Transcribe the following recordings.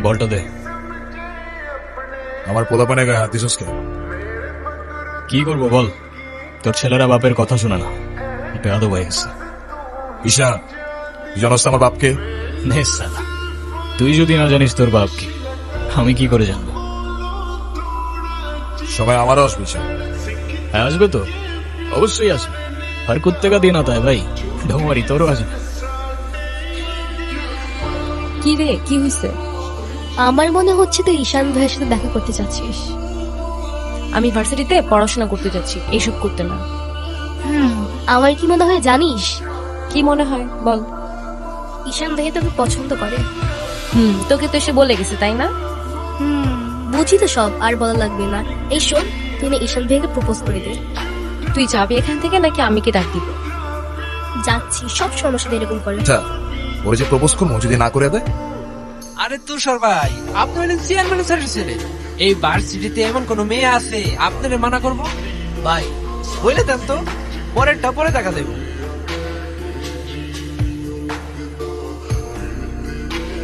বলটা দে। আমার পোলাপানে গায়ে হাত দিছস কেন? কি করবো বল, তোর ছেলেরা বাপের কথা শোনা না, বেয়াদব হয়ে গেছে। ঈশান, তুই জানোস তো আমার বাপকে? নে সালা, তুই যদি না জানিস তোর বাপ কি, আমি কি করে জানবো? সময় আমারও আসবে ঈশান। হ্যাঁ আসবে তো, অবশ্যই আসবে। আর কুত্তেকা দিন আতা ভাই, ঢোমারি তোরও আসবে। কি রে, কি হয়েছে? আমার মনে হচ্ছে তুই ঈশান ভাইয়ের সাথে দেখা করতে চাচ্ছিস। আমি ভার্সিটিতে পড়াশোনা করতে যাচ্ছি, এইসব করতে না। আমার কি মনে হয় জানিস, কি মনে হয় বল? ঈশান ভাইয়া তোকে পছন্দ করে। তোকে তো এসে বলে গেছে তাই না? বুঝি তো সব, আর বলা লাগবে না। এই শোন, তুই না ঈশান ভাইয়াকে প্রপোজ করে দে। তুই যাবি এখান থেকে নাকি আমি কি ডাক দিব? যাচ্ছি, সব সময় সাথে এরকম করে। আচ্ছা, ওরে যে প্রপোজ করবো যদি না করে দেয়? আরে তুষার ভাই, আপনি হলেন চেয়ারম্যান স্যারের ছেলে। এই ভার্সিটিতে এমন কোন মেয়ে আছে আপনারে মানা করব? ভাই বলে দেন তো, পরেরটা পরে দেখা দেবো।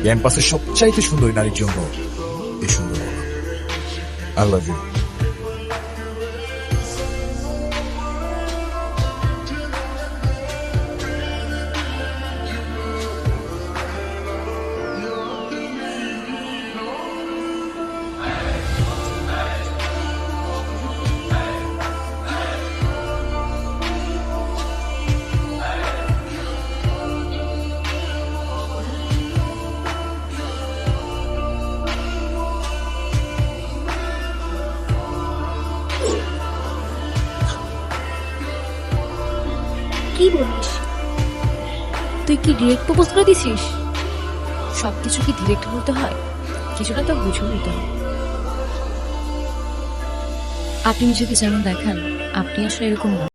ক্যাম্পাসের সবচাইতে সুন্দরী নারীর জন্য এই সুন্দর আই লাভ ইউ। কি বলিস? তুই কি ডিরেক্ট প্রপোজ করে দিছিস? সবকিছু কি ডিরেক্ট বলতে হয়? কিছুটা তো বুঝে নিতে হয়। আপনি নিজেকে যেমন দেখান, আপনি আসলে এরকম না।